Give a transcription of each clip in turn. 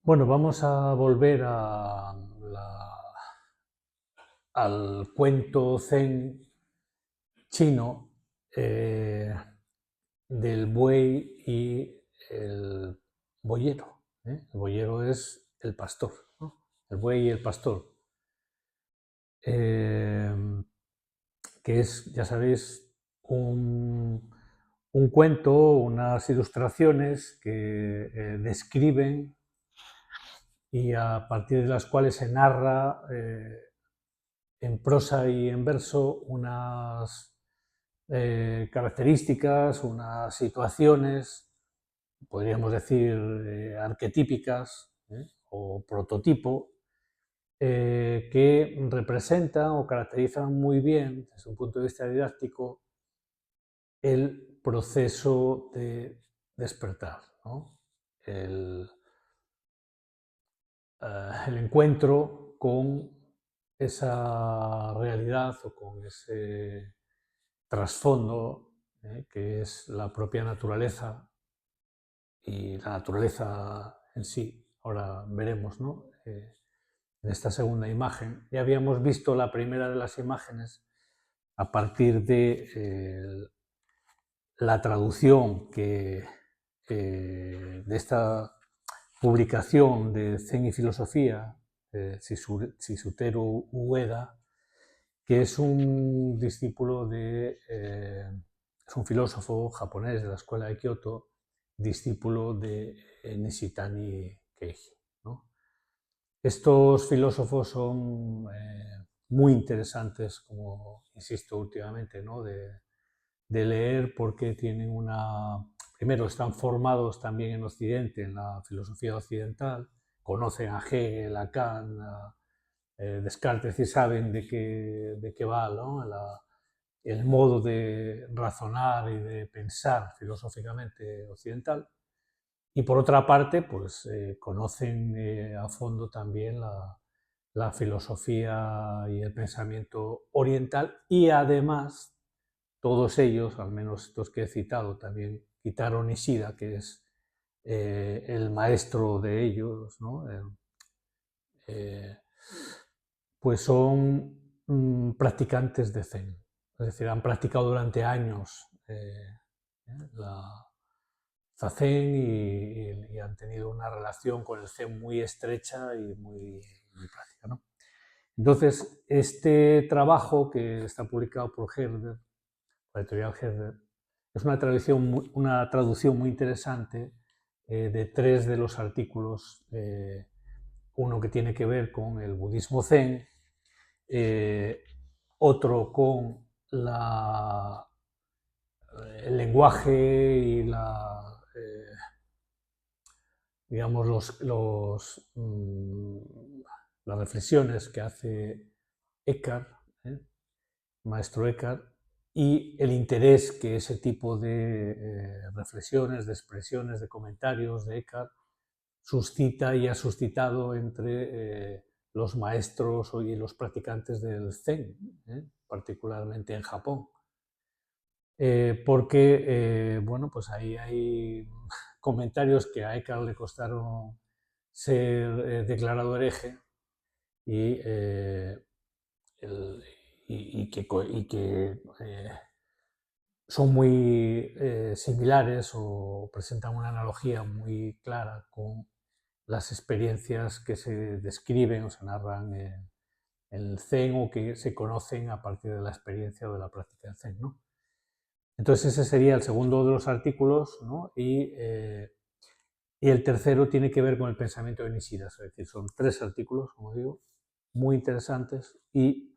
Bueno, vamos a volver al cuento zen chino eh, del buey y el boyero. El boyero es el pastor, ¿no? El buey y el pastor. Eh, que es, ya sabéis, un cuento, unas ilustraciones que describen y a partir de las cuales se narra en prosa y en verso unas características, unas situaciones, podríamos decir, arquetípicas o prototipo, que representan o caracterizan muy bien, desde un punto de vista didáctico, el proceso de despertar, ¿no? el, el encuentro con esa realidad o con ese trasfondo que es la propia naturaleza y la naturaleza en sí. Ahora veremos, ¿no? En esta segunda imagen. Ya habíamos visto la primera de las imágenes a partir de la traducción de esta publicación de Zen y Filosofía de Chisuteru Ueda, que es un discípulo es un filósofo japonés de la escuela de Kioto, discípulo de Nishitani Keiji, ¿no? Estos filósofos son muy interesantes, como insisto últimamente, ¿no? de leer porque tienen una... Primero, están formados también en Occidente, en la filosofía occidental, conocen a Hegel, a Kant, a Descartes y saben de qué va, ¿no? El modo de razonar y de pensar filosóficamente occidental. Y por otra parte, pues conocen a fondo también la filosofía y el pensamiento oriental y además todos ellos, al menos estos que he citado, también Kitaro Nishida, que es el maestro de ellos, ¿no? Eh, pues son practicantes de Zen. Es decir, han practicado durante años la Zazen y han tenido una relación con el Zen muy estrecha y muy práctica, ¿no? Entonces, este trabajo que está publicado por Herder, la editorial Herder, es una traducción muy interesante de tres de los artículos, uno que tiene que ver con el budismo zen, eh, otro con el lenguaje y digamos, las reflexiones que hace Eckhart, maestro Eckhart, y el interés que ese tipo de reflexiones, de expresiones, de comentarios de Eckhart suscita y ha suscitado entre los maestros y los practicantes del Zen, particularmente en Japón. Porque, bueno, pues ahí hay comentarios que a Eckhart le costaron ser declarado hereje y, el, y que son muy similares o presentan una analogía muy clara con las experiencias que se describen o se narran en el Zen o que se conocen a partir de la experiencia o de la práctica del Zen, ¿no? Entonces ese sería el segundo de los artículos, ¿no? Y el tercero tiene que ver con el pensamiento de Nishida, es decir, son tres artículos, como digo, muy interesantes y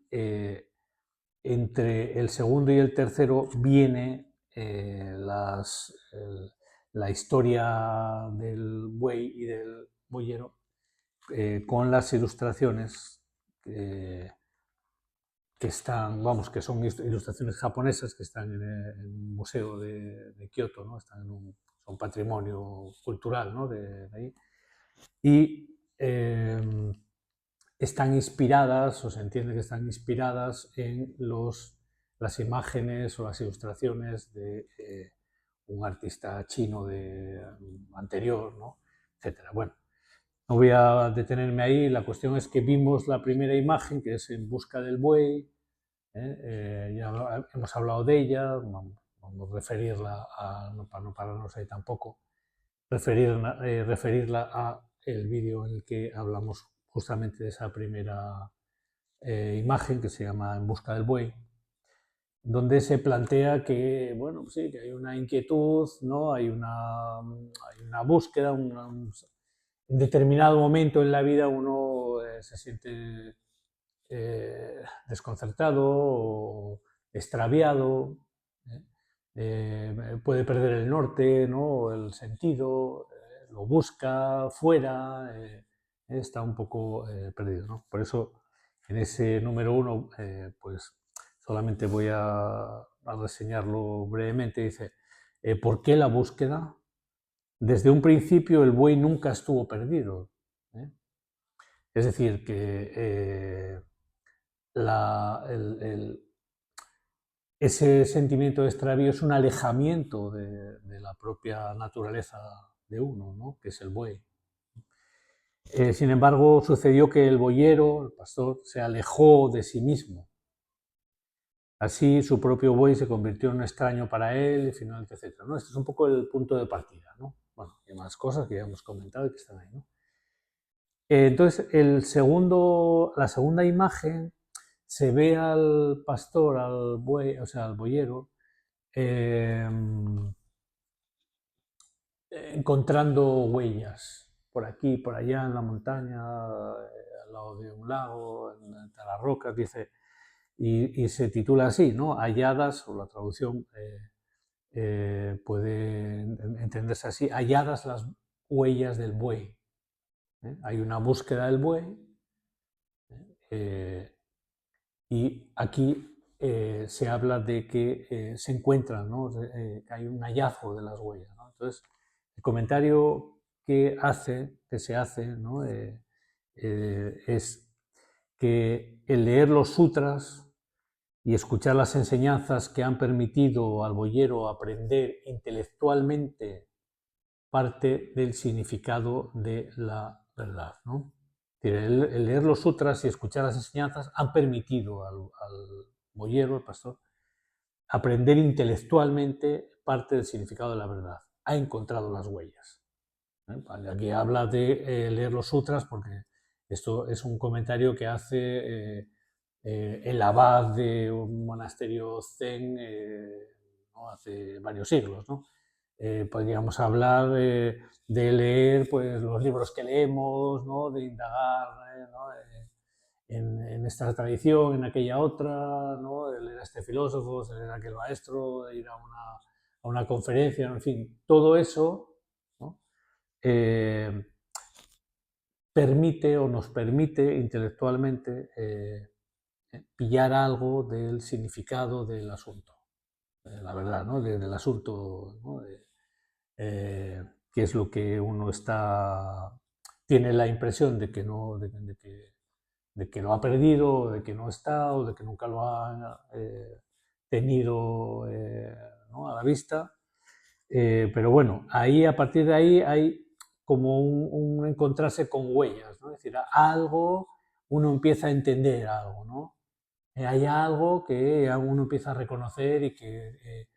entre el segundo y el tercero viene la historia del buey y del boyero con las ilustraciones que están, vamos, que son ilustraciones japonesas que están en el museo de Kioto, ¿no? Están son patrimonio cultural, ¿no? De ahí. Y están inspiradas, o se entiende que están inspiradas en las imágenes o las ilustraciones de un artista chino anterior, ¿no? Etcétera. Bueno, No voy a detenerme ahí, la cuestión es que vimos la primera imagen, que es En busca del buey, ya hemos hablado de ella, vamos a referirla para no pararnos ahí tampoco, referirla a el vídeo en el que hablamos justamente de esa primera imagen, que se llama En busca del buey, donde se plantea que, bueno, sí, que hay una inquietud, ¿no? Hay una búsqueda, en determinado momento en la vida uno se siente desconcertado o extraviado, ¿eh? Puede perder el norte, ¿no? El sentido, lo busca fuera, está un poco perdido, ¿no? Por eso en ese número 1, pues solamente voy a reseñarlo brevemente. Dice, ¿por qué la búsqueda? Desde un principio el buey nunca estuvo perdido. Es decir, que ese sentimiento de extravío es un alejamiento de la propia naturaleza de uno, ¿no? Que es el buey. Sin embargo, sucedió que el boyero, el pastor, se alejó de sí mismo. Así, su propio buey se convirtió en un extraño para él, y finalmente, etc. ¿no? Este es un poco el punto de partida, ¿no? Bueno, hay más cosas que ya hemos comentado y que están ahí, ¿no? Entonces, la segunda imagen se ve al pastor, al buey, o sea, al boyero, encontrando huellas por aquí, por allá en la montaña, al lado de un lago, entre las rocas, dice, y se titula así, ¿no? Halladas, o la traducción puede entenderse así, halladas las huellas del buey. Hay una búsqueda del buey, y aquí se habla de que se encuentran, ¿no? Que hay un hallazgo de las huellas, ¿no? Entonces, el comentario que se hace, ¿no? Es que el leer los sutras y escuchar las enseñanzas que han permitido al boyero aprender intelectualmente parte del significado de la verdad, ¿no? El leer los sutras y escuchar las enseñanzas han permitido al boyero, al pastor, aprender intelectualmente parte del significado de la verdad. Ha encontrado las huellas. Aquí habla de leer los sutras porque esto es un comentario que hace el abad de un monasterio zen, ¿no? Hace varios siglos, ¿no? Podríamos hablar de leer pues, los libros que leemos, ¿no? De indagar, ¿no? En esta tradición, en aquella otra, ¿no? De leer a este filósofo, de leer a aquel maestro, de ir a una conferencia, en fin, todo eso, ¿no? Permite o nos permite intelectualmente pillar algo del significado del asunto, la verdad, ¿no? Del asunto, ¿no? Qué es lo que uno tiene la impresión de que no, de que lo ha perdido, de que no está, o de que nunca lo ha tenido ¿no? a la vista. Pero bueno, ahí a partir de ahí hay como un encontrarse con huellas, ¿no? Es decir, algo, uno empieza a entender algo, ¿no? Hay algo que uno empieza a reconocer y que,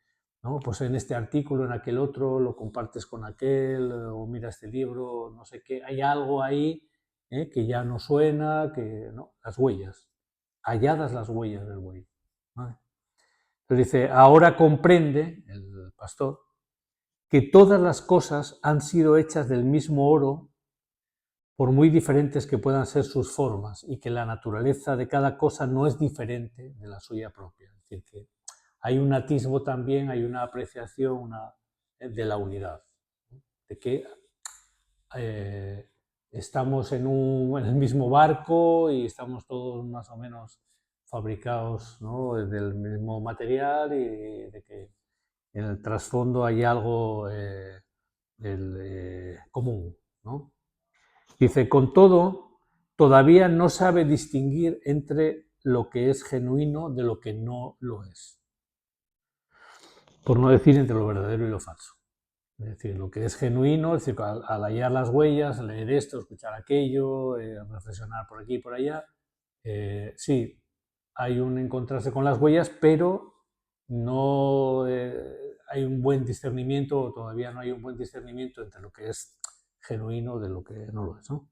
¿no? Pues en este artículo, en aquel otro, lo compartes con aquel, o mira este libro, no sé qué, hay algo ahí que ya no suena, que, ¿no? Las huellas, halladas las huellas del buey. ¿Vale? Entonces dice, ahora comprende el pastor que todas las cosas han sido hechas del mismo oro, por muy diferentes que puedan ser sus formas, y que la naturaleza de cada cosa no es diferente de la suya propia. Es decir, que hay un atisbo también, hay una apreciación de la unidad, de que estamos en el mismo barco y estamos todos más o menos fabricados, ¿no? Del mismo material, y de que en el trasfondo hay algo común, ¿no? Dice, con todo, todavía no sabe distinguir entre lo que es genuino de lo que no lo es. Por no decir entre lo verdadero y lo falso. Es decir, lo que es genuino, es decir, al hallar las huellas, leer esto, escuchar aquello, reflexionar por aquí y por allá, sí, hay un encontrarse con las huellas, pero no hay un buen discernimiento, o todavía no hay un buen discernimiento entre lo que es genuino de lo que no lo es, ¿no?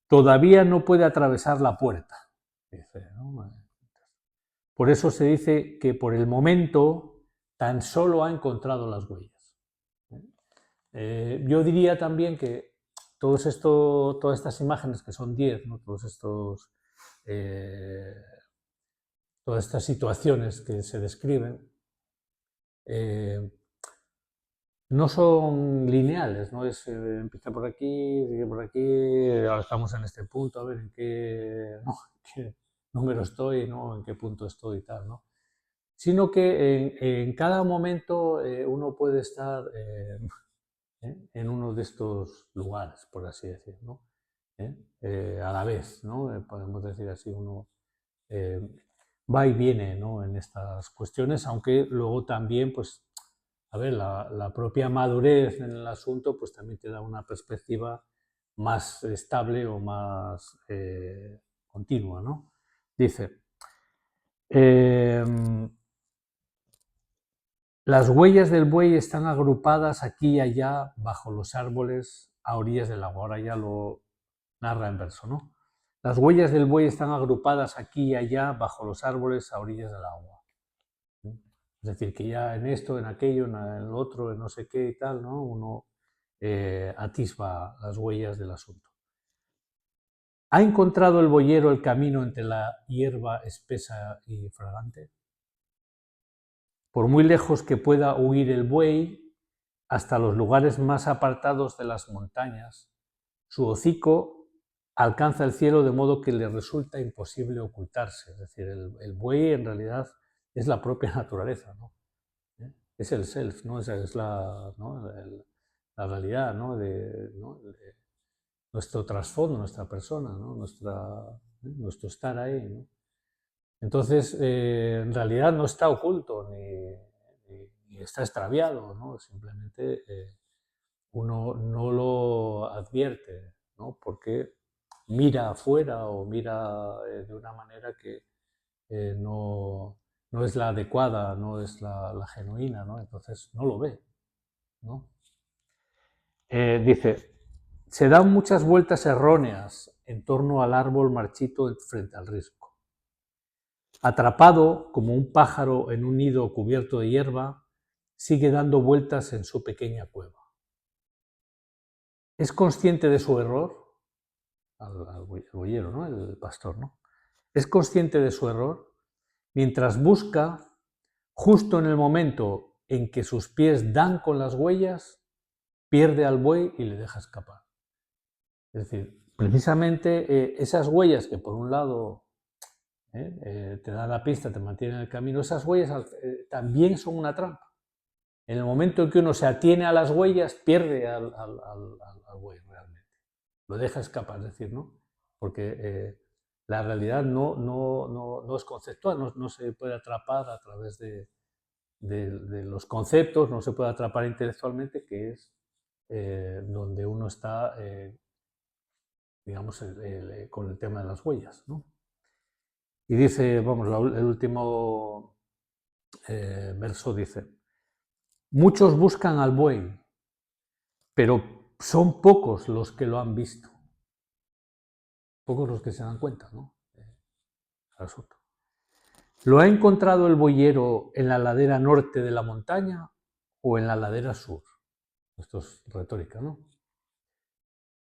Todavía no puede atravesar la puerta, dice, ¿no? Por eso se dice que por el momento tan solo ha encontrado las huellas. Yo diría también que todas estas imágenes, que son 10, ¿no? Todas estas situaciones que se describen, no son lineales, no es empieza por aquí, sigue por aquí, ahora estamos en este punto, a ver en qué, ¿no? ¿Qué número estoy, ¿no? En qué punto estoy y tal, ¿no? Sino que en cada momento uno puede estar en uno de estos lugares, por así decir, ¿no? A la vez, ¿no? Podemos decir así, uno eh, va y viene, ¿no? En estas cuestiones, aunque luego también, pues, a ver, la propia madurez en el asunto, pues también te da una perspectiva más estable o más continua, ¿no? Dice, las huellas del buey están agrupadas aquí y allá bajo los árboles a orillas del agua. Ahora ya lo narra en verso, ¿no? Las huellas del buey están agrupadas aquí y allá bajo los árboles a orillas del agua. Es decir, que ya en esto, en aquello, en el otro, en no sé qué y tal, ¿no? Uno atisba las huellas del asunto. ¿Ha encontrado el boyero el camino entre la hierba espesa y fragante? Por muy lejos que pueda huir el buey, hasta los lugares más apartados de las montañas, su hocico alcanza el cielo de modo que le resulta imposible ocultarse. Es decir, el buey en realidad es la propia naturaleza, ¿no? Es el self, ¿no? Esa es ¿no? La realidad, ¿no? De nuestro trasfondo, nuestra persona, ¿no? Nuestro estar ahí, ¿no? Entonces, en realidad no está oculto ni está extraviado, ¿no? Simplemente uno no lo advierte, ¿no? Porque mira afuera o mira de una manera que no es la adecuada, no es la genuina, ¿no? Entonces no lo ve, ¿no? Dice, se dan muchas vueltas erróneas en torno al árbol marchito frente al risco. Atrapado como un pájaro en un nido cubierto de hierba, sigue dando vueltas en su pequeña cueva. ¿Es consciente de su error? Al boyero, ¿no? El pastor, ¿no? Es consciente de su error mientras busca, justo en el momento en que sus pies dan con las huellas, pierde al buey y le deja escapar. Es decir, precisamente esas huellas que por un lado te dan la pista, te mantienen en el camino, esas huellas también son una trampa. En el momento en que uno se atiene a las huellas, pierde al buey realmente. Lo deja escapar, es decir, ¿no? Porque la realidad no es conceptual, no se puede atrapar a través de los conceptos, no se puede atrapar intelectualmente, que es donde uno está, digamos, con el tema de las huellas, ¿no? Y dice, vamos, el último verso dice, muchos buscan al buey, pero son pocos los que lo han visto, pocos los que se dan cuenta, ¿no? Asunto. ¿Lo ha encontrado el boyero en la ladera norte de la montaña o en la ladera sur? Esto es retórica, ¿no?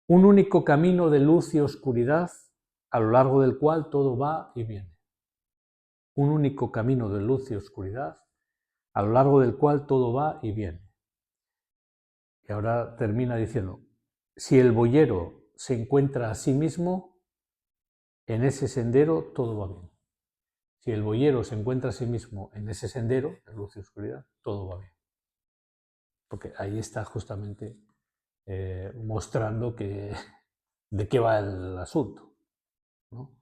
Un único camino de luz y oscuridad a lo largo del cual todo va y viene. Un único camino de luz y oscuridad a lo largo del cual todo va y viene. Y ahora termina diciendo, si el boyero se encuentra a sí mismo, en ese sendero todo va bien. Si el boyero se encuentra a sí mismo en ese sendero de luz y oscuridad, todo va bien. Porque ahí está justamente mostrando de qué va el asunto, ¿no?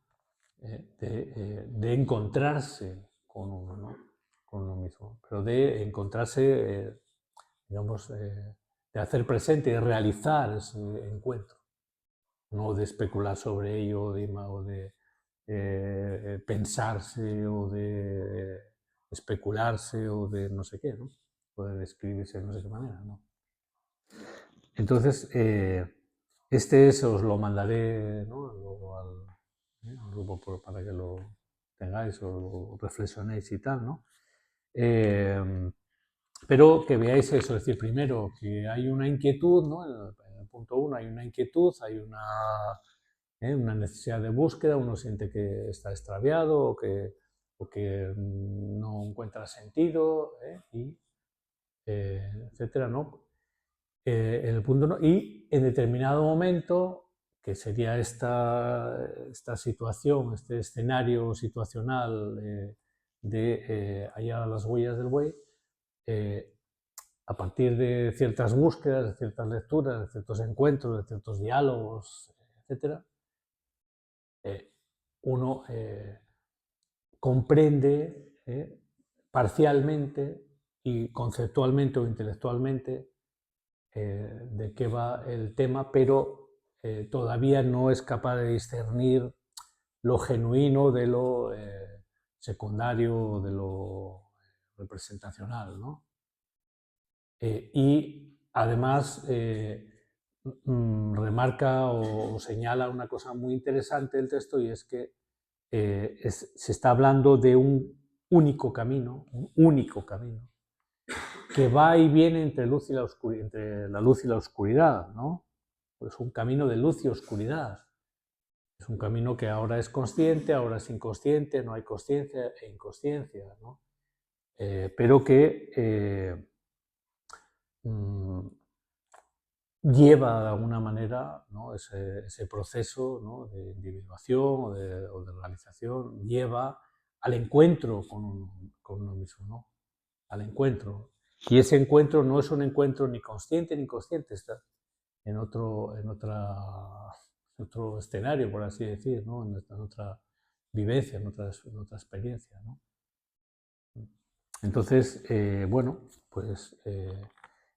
De encontrarse con uno, ¿no? Con uno mismo, pero de encontrarse, digamos, hacer presente, de realizar ese encuentro, no de especular sobre ello o de pensarse o de especularse o de no sé qué, ¿no? O de describirse de no sé qué manera, ¿no? Entonces, os lo mandaré, ¿no? Luego al grupo para que lo tengáis o reflexionéis y tal, ¿no? Pero que veáis eso, es decir, primero que hay una inquietud, ¿no? En el punto 1 hay una inquietud, hay una necesidad de búsqueda, uno siente que está extraviado o que no encuentra sentido, etcétera, ¿no? En el punto 1, y en determinado momento, que sería esta situación, este escenario situacional de allá las huellas del buey, a partir de ciertas búsquedas, de ciertas lecturas, de ciertos encuentros, de ciertos diálogos, etcétera, uno comprende parcialmente y conceptualmente o intelectualmente de qué va el tema, pero todavía no es capaz de discernir lo genuino de lo secundario, de lo representacional, ¿no? Y además remarca o señala una cosa muy interesante del texto, y es que se está hablando de un único camino, que va y viene entre, entre la luz y la oscuridad, ¿no? Pues un camino de luz y oscuridad. Es un camino que ahora es consciente, ahora es inconsciente, no hay consciencia e inconsciencia, ¿no? Pero que lleva de alguna manera, ¿no? ese proceso, ¿no? de individuación o de realización, lleva al encuentro con uno mismo, ¿no? Al encuentro. Y ese encuentro no es un encuentro ni consciente ni inconsciente, está en otro escenario, por así decir, ¿no? En otra vivencia, en otra experiencia, ¿no? Entonces, bueno, pues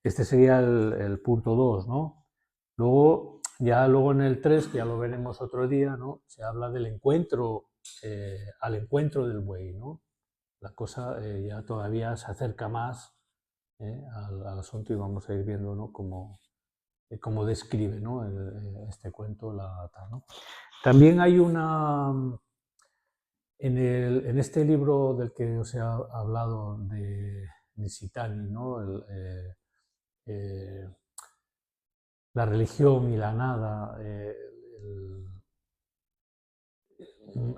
este sería el punto 2, ¿no? Luego en el 3, que ya lo veremos otro día, ¿no? Se habla del encuentro, al encuentro del buey, ¿no? La cosa ya todavía se acerca más al asunto, y vamos a ir viendo, ¿no? Cómo describe, ¿no? este cuento, ¿no? También hay en este libro del que os he hablado de Nishitani, ¿no? La religión y la nada,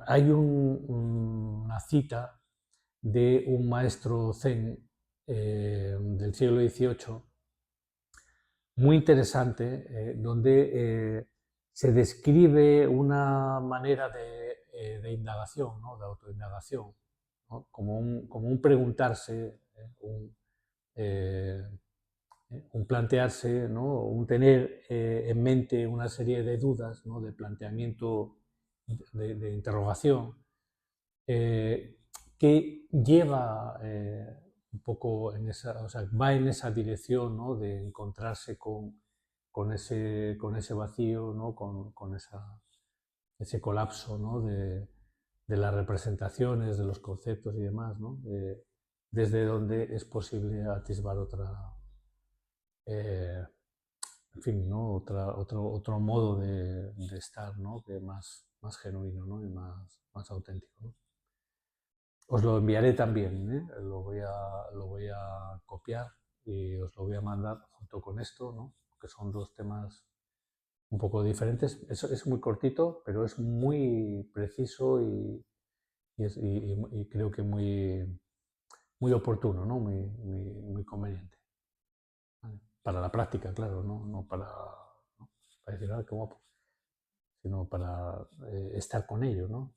hay una cita de un maestro zen del siglo XVIII muy interesante, donde se describe una manera de indagación, ¿no? De autoindagación, ¿no? Como un preguntarse, eh, un plantearse, ¿no? Un tener en mente una serie de dudas, ¿no? De planteamiento, de interrogación, que lleva un poco en esa, o sea, va en esa dirección, ¿no? De encontrarse con ese vacío, ¿no? Con ese colapso, ¿no? De las representaciones, de los conceptos y demás, ¿no? Desde donde es posible atisbar eh, en fin, ¿no? Otro modo de estar, ¿no? Que más genuino, ¿no? Y más auténtico, ¿no? Os lo enviaré también, ¿eh? Lo voy a copiar y os lo voy a mandar junto con esto, ¿no? Que son dos temas un poco diferentes. Es muy cortito, pero es muy preciso y creo que muy oportuno, ¿no? Muy conveniente. ¿Vale? Para la práctica, claro, no para decir, ah, qué guapo, sino para estar con ello, ¿no?